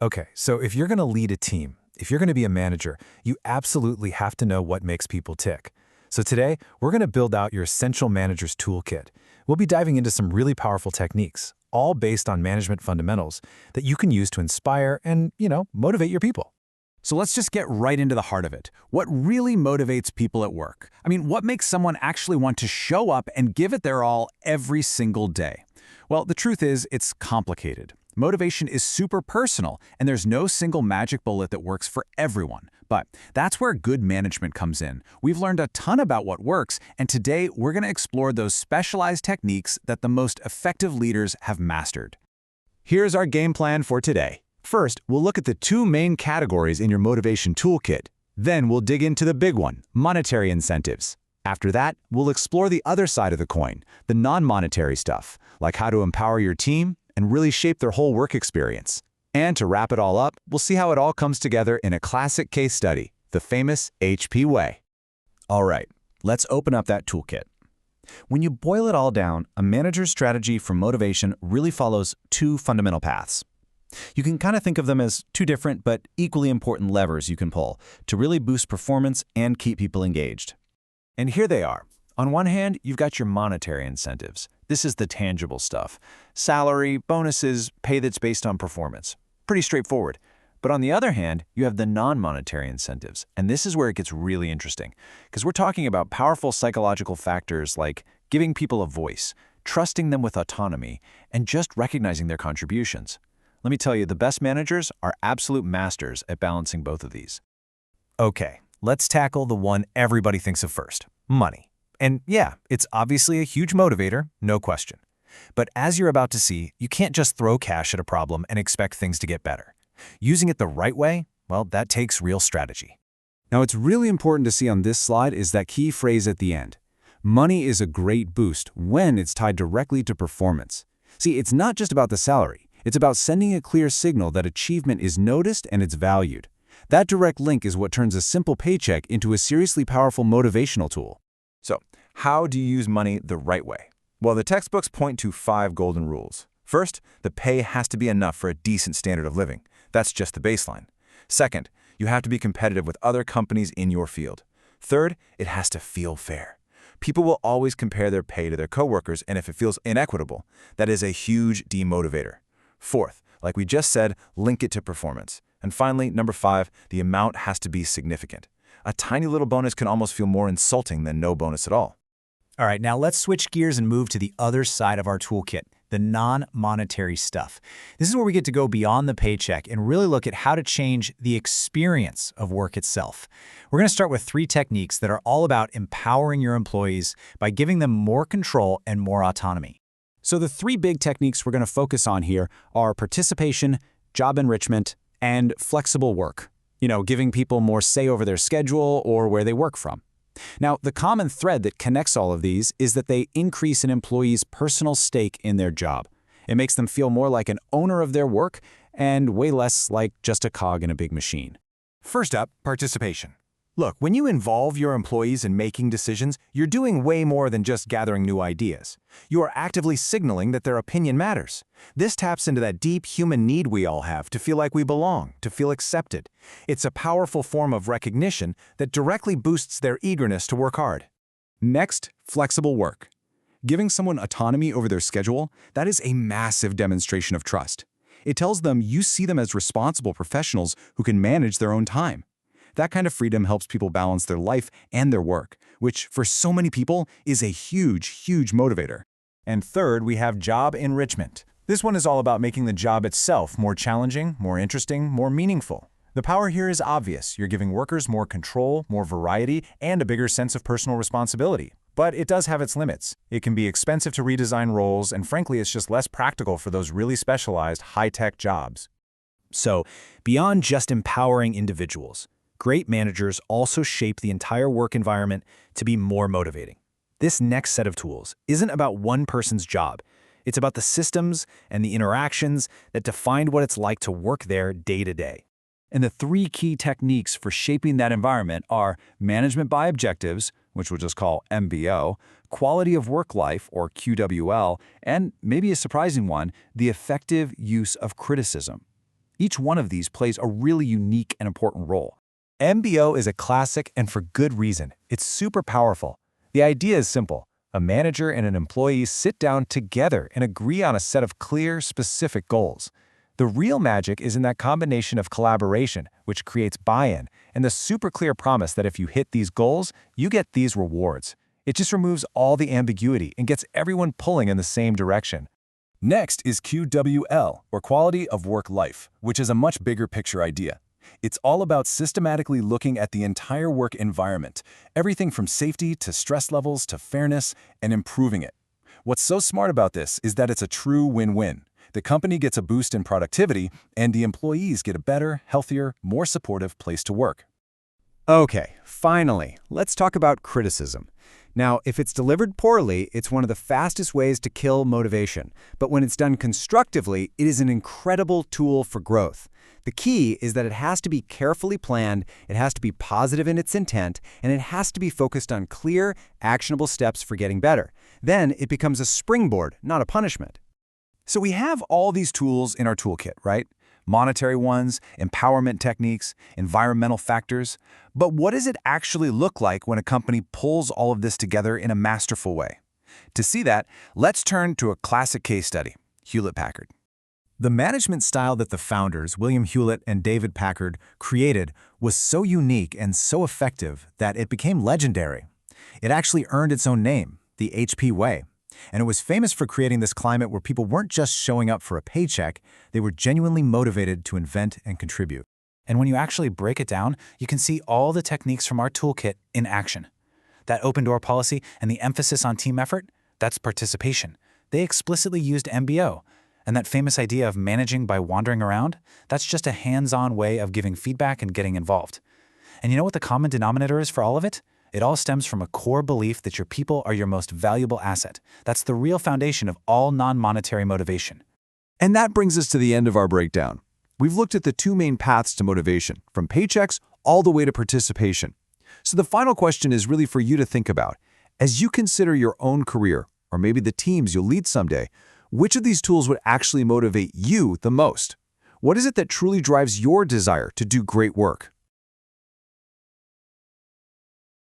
Okay, so if you're going to lead a team, if you're going to be a manager, you absolutely have to know what makes people tick. So today, we're going to build out your Essential Manager's Toolkit. We'll be diving into some really powerful techniques, all based on management fundamentals that you can use to inspire and, motivate your people. So let's just get right into the heart of it. What really motivates people at work? I mean, what makes someone actually want to show up and give it their all every single day? Well, the truth is, it's complicated. Motivation is super personal, and there's no single magic bullet that works for everyone. But that's where good management comes in. We've learned a ton about what works, and today we're going to explore those specialized techniques that the most effective leaders have mastered. Here's our game plan for today. First, we'll look at the two main categories in your motivation toolkit. Then we'll dig into the big one, monetary incentives. After that, we'll explore the other side of the coin, the non-monetary stuff, like how to empower your team and really shape their whole work experience. And to wrap it all up, we'll see how it all comes together in a classic case study, the famous HP way. All right, let's open up that toolkit. When you boil it all down, a manager's strategy for motivation really follows two fundamental paths. You can kind of think of them as two different but equally important levers you can pull to really boost performance and keep people engaged. And here they are. On one hand, you've got your monetary incentives. This is the tangible stuff. Salary, bonuses, pay that's based on performance. Pretty straightforward. But on the other hand, you have the non-monetary incentives. And this is where it gets really interesting, because we're talking about powerful psychological factors like giving people a voice, trusting them with autonomy, and just recognizing their contributions. Let me tell you, the best managers are absolute masters at balancing both of these. Okay, let's tackle the one everybody thinks of first, money. And yeah, it's obviously a huge motivator, no question. But as you're about to see, you can't just throw cash at a problem and expect things to get better. Using it the right way, well, that takes real strategy. Now, what's really important to see on this slide is that key phrase at the end. Money is a great boost when it's tied directly to performance. See, it's not just about the salary. It's about sending a clear signal that achievement is noticed and it's valued. That direct link is what turns a simple paycheck into a seriously powerful motivational tool. So, how do you use money the right way? Well, the textbooks point to 5 golden rules. First, the pay has to be enough for a decent standard of living. That's just the baseline. Second, you have to be competitive with other companies in your field. Third, it has to feel fair. People will always compare their pay to their coworkers, and if it feels inequitable, that is a huge demotivator. Fourth, like we just said, link it to performance. And finally, number 5, the amount has to be significant. A tiny little bonus can almost feel more insulting than no bonus at all. All right, now let's switch gears and move to the other side of our toolkit, the non-monetary stuff. This is where we get to go beyond the paycheck and really look at how to change the experience of work itself. We're going to start with 3 techniques that are all about empowering your employees by giving them more control and more autonomy. So the 3 big techniques we're going to focus on here are participation, job enrichment, and flexible work. Giving people more say over their schedule or where they work from. Now, the common thread that connects all of these is that they increase an employee's personal stake in their job. It makes them feel more like an owner of their work and way less like just a cog in a big machine. First up, participation. Look, when you involve your employees in making decisions, you're doing way more than just gathering new ideas. You are actively signaling that their opinion matters. This taps into that deep human need we all have to feel like we belong, to feel accepted. It's a powerful form of recognition that directly boosts their eagerness to work hard. Next, flexible work. Giving someone autonomy over their schedule, that is a massive demonstration of trust. It tells them you see them as responsible professionals who can manage their own time. That kind of freedom helps people balance their life and their work, which for so many people is a huge, huge motivator. And third, we have job enrichment. This one is all about making the job itself more challenging, more interesting, more meaningful. The power here is obvious. You're giving workers more control, more variety, and a bigger sense of personal responsibility. But it does have its limits. It can be expensive to redesign roles, and frankly, it's just less practical for those really specialized, high-tech jobs. So, beyond just empowering individuals, great managers also shape the entire work environment to be more motivating. This next set of tools isn't about one person's job. It's about the systems and the interactions that define what it's like to work there day to day. And the 3 key techniques for shaping that environment are management by objectives, which we'll just call MBO, quality of work life, or QWL, and maybe a surprising one, the effective use of criticism. Each one of these plays a really unique and important role. MBO is a classic, and for good reason. It's super powerful. The idea is simple. A manager and an employee sit down together and agree on a set of clear, specific goals. The real magic is in that combination of collaboration, which creates buy-in, and the super clear promise that if you hit these goals, you get these rewards. It just removes all the ambiguity and gets everyone pulling in the same direction. Next is QWL, or Quality of Work Life, which is a much bigger picture idea. It's all about systematically looking at the entire work environment, everything from safety to stress levels to fairness, and improving it. What's so smart about this is that it's a true win-win. The company gets a boost in productivity, and the employees get a better, healthier, more supportive place to work. Okay, finally, let's talk about criticism. Now, if it's delivered poorly, it's one of the fastest ways to kill motivation. But when it's done constructively, it is an incredible tool for growth. The key is that it has to be carefully planned, it has to be positive in its intent, and it has to be focused on clear, actionable steps for getting better. Then it becomes a springboard, not a punishment. So we have all these tools in our toolkit, right? Monetary ones, empowerment techniques, environmental factors. But what does it actually look like when a company pulls all of this together in a masterful way? To see that, let's turn to a classic case study, Hewlett-Packard. The management style that the founders, William Hewlett and David Packard, created was so unique and so effective that it became legendary. It actually earned its own name, the HP Way. And it was famous for creating this climate where people weren't just showing up for a paycheck, they were genuinely motivated to invent and contribute. And when you actually break it down, you can see all the techniques from our toolkit in action. That open door policy and the emphasis on team effort, that's participation. They explicitly used MBO. And that famous idea of managing by wandering around, that's just a hands-on way of giving feedback and getting involved. And you know what the common denominator is for all of it? It all stems from a core belief that your people are your most valuable asset. That's the real foundation of all non-monetary motivation. And that brings us to the end of our breakdown. We've looked at the two main paths to motivation, from paychecks all the way to participation. So the final question is really for you to think about. As you consider your own career, or maybe the teams you'll lead someday, which of these tools would actually motivate you the most? What is it that truly drives your desire to do great work?